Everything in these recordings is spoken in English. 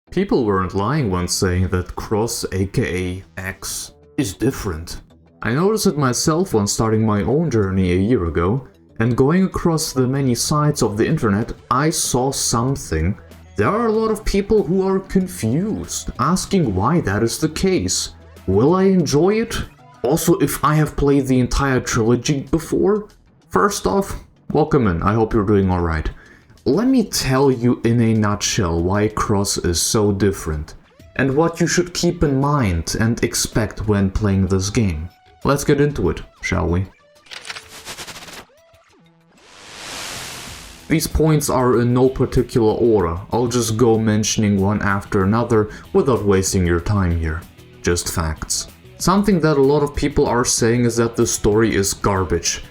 People weren't lying when saying that Cross aka X is different. I noticed it myself when starting my own journey a year ago, and going across the many sites of the internet, I saw something. There are a lot of people who are confused, asking why that is the case. Will I enjoy it? Also, if I have played the entire trilogy before? First off, welcome in, I hope you're doing alright. Let me tell you in a nutshell why Cross is so different, and what you should keep in mind and expect when playing this game. Let's get into it, shall we? These points are in no particular order, I'll just go mentioning one after another without wasting your time here. Just facts. Something that a lot of people are saying is that the story is garbage,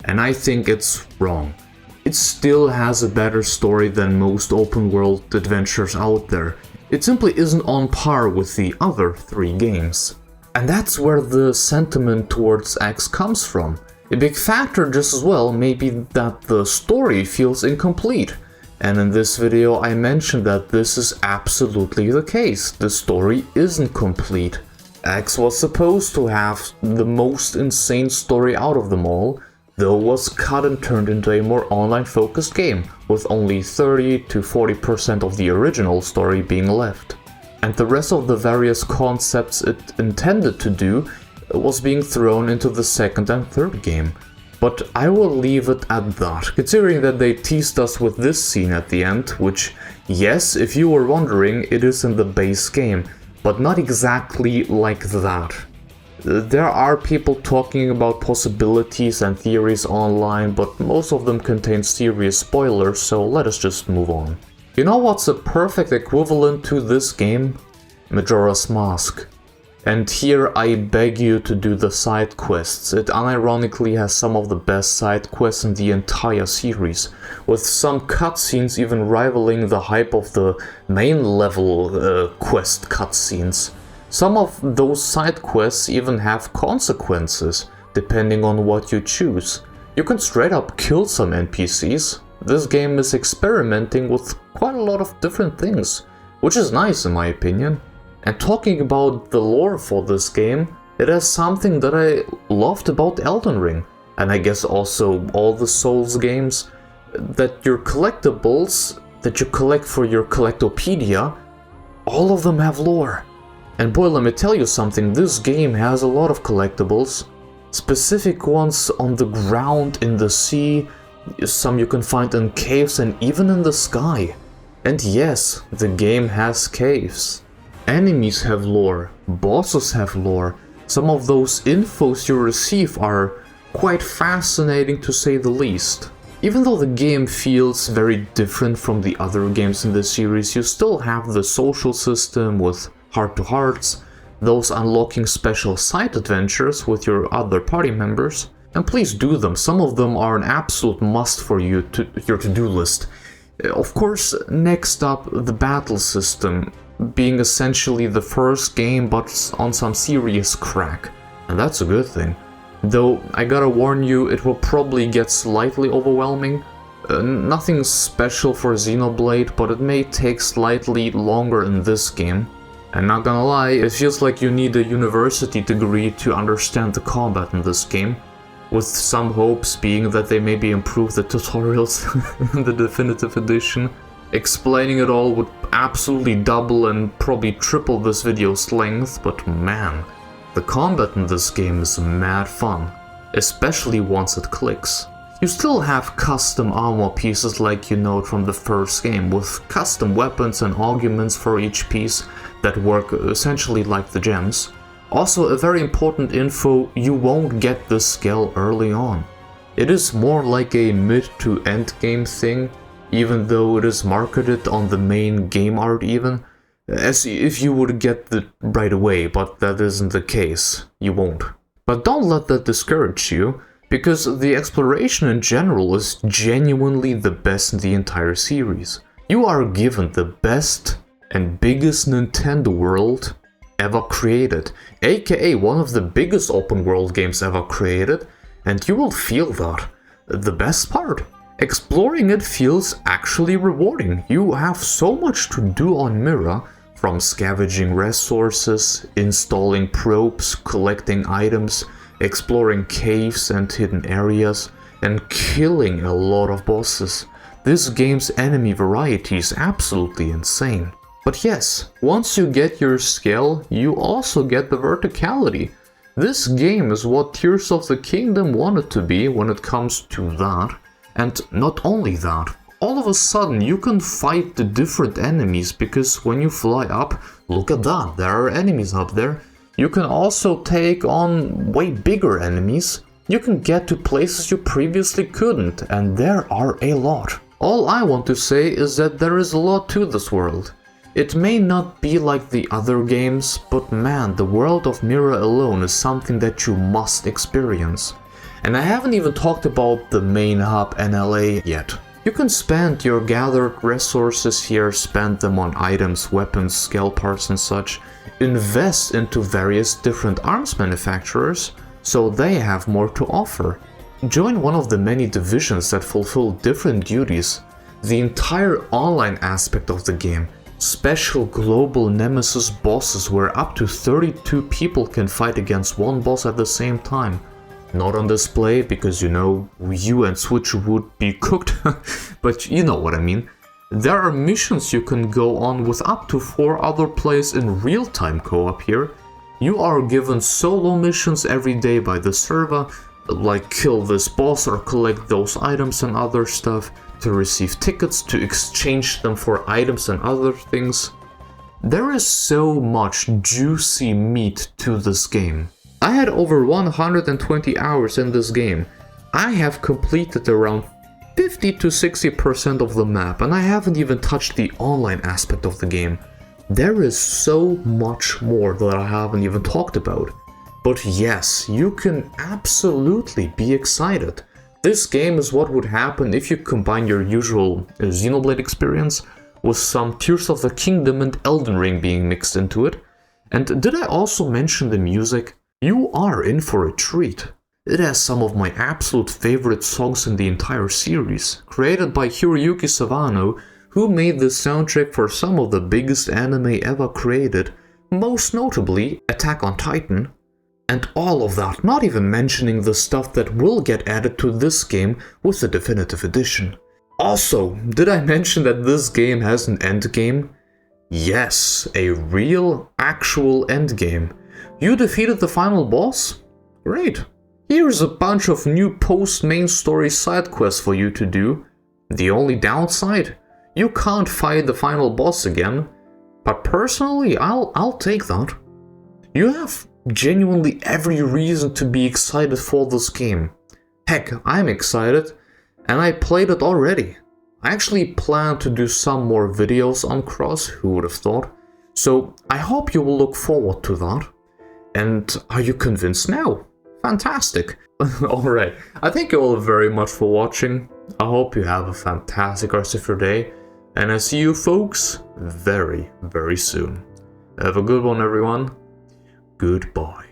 and I think it's wrong. It still has a better story than most open world adventures out there. It simply isn't on par with the other three games. And that's where the sentiment towards X comes from. A big factor just as well may be that the story feels incomplete. And in this video I mentioned that this is absolutely the case. The story isn't complete. X was supposed to have the most insane story out of them all, though was cut and turned into a more online focused game, with only 30 to 40% of the original story being left. And the rest of the various concepts it intended to do was being thrown into the second and third game. But I will leave it at that, considering that they teased us with this scene at the end, which, yes, if you were wondering, it is in the base game, but not exactly like that. There are people talking about possibilities and theories online, but most of them contain serious spoilers, so let us just move on. You know what's a perfect equivalent to this game? Majora's Mask. And here I beg you to do the side quests. It unironically has some of the best side quests in the entire series, with some cutscenes even rivaling the hype of the main level quest cutscenes. Some of those side quests even have consequences, depending on what you choose. You can straight up kill some NPCs. This game is experimenting with quite a lot of different things, which is nice in my opinion. And talking about the lore for this game, it has something that I loved about Elden Ring, and I guess also all the Souls games, that your collectibles that you collect for your Collectopedia, all of them have lore. And boy, let me tell you something, this game has a lot of collectibles, specific ones on the ground, in the sea, some you can find in caves and even in the sky. And yes, the game has caves. Enemies have lore, bosses have lore. Some of those infos you receive are quite fascinating to say the least. Even though the game feels very different from the other games in the series, you still have the social system with heart-to-hearts, those unlocking special side adventures with your other party members. And please do them, some of them are an absolute must for your to-do list. Of course, next up, the battle system, being essentially the first game but on some serious crack. And that's a good thing. Though, I gotta warn you, it will probably get slightly overwhelming. Nothing special for Xenoblade, but it may take slightly longer in this game. And not gonna lie, it feels like you need a university degree to understand the combat in this game, with some hopes being that they maybe improve the tutorials in the definitive edition. Explaining it all would absolutely double and probably triple this video's length, but man, the combat in this game is mad fun, especially once it clicks. You still have custom armor pieces like you know from the first game, with custom weapons and augments for each piece that work essentially like the gems. Also, a very important info, you won't get this skill early on. It is more like a mid to end game thing, even though it is marketed on the main game art even, as if you would get it right away, but that isn't the case, you won't. But don't let that discourage you, because the exploration in general is genuinely the best in the entire series. You are given the best and biggest Nintendo world ever created, aka one of the biggest open world games ever created, and you will feel that. The best part, exploring it feels actually rewarding. You have so much to do on Mirror, From scavenging resources, installing probes, collecting items, exploring caves and hidden areas, and killing a lot of bosses. This game's enemy variety is absolutely insane. But yes, once you get your skill, you also get the verticality. This game is what Tears of the Kingdom wanted to be when it comes to that. And not only that, all of a sudden you can fight the different enemies, because when you fly up, look at that, there are enemies up there. You can also take on way bigger enemies. You can get to places you previously couldn't, and there are a lot. All I want to say is that there is a lot to this world. It may not be like the other games, but man, the world of Mira alone is something that you must experience. And I haven't even talked about the main hub NLA yet. You can spend your gathered resources here, spend them on items, weapons, scale parts and such, invest into various different arms manufacturers, so they have more to offer. Join one of the many divisions that fulfill different duties, the entire online aspect of the game, special global nemesis bosses where up to 32 people can fight against one boss at the same time. Not on display, because you know, you and Switch would be cooked, but you know what I mean. There are missions you can go on with up to 4 other players in real-time co-op here. You are given solo missions every day by the server, like kill this boss or collect those items and other stuff, to receive tickets, to exchange them for items and other things. There is so much juicy meat to this game. I had over 120 hours in this game. I have completed around 50 to 60% of the map, and I haven't even touched the online aspect of the game. There is so much more that I haven't even talked about. But yes, you can absolutely be excited. This game is what would happen if you combine your usual Xenoblade experience with some Tears of the Kingdom and Elden Ring being mixed into it. And did I also mention the music? You are in for a treat. It has some of my absolute favorite songs in the entire series, created by Hiroyuki Sawano, who made the soundtrack for some of the biggest anime ever created, most notably Attack on Titan. And all of that, not even mentioning the stuff that will get added to this game with the definitive edition. Also, did I mention that this game has an endgame? Yes, a real, actual endgame. You defeated the final boss? Great. Here's a bunch of new post-main story side quests for you to do. The only downside? You can't fight the final boss again. But personally, I'll take that. You have genuinely every reason to be excited for this game. Heck, I'm excited, and I played it already. I actually plan to do some more videos on Cross, who would have thought? So I hope you will look forward to that. And are you convinced now? Fantastic! Alright, I thank you all very much for watching. I hope you have a fantastic rest of your day, and I see you folks very, very soon. Have a good one, everyone. Goodbye.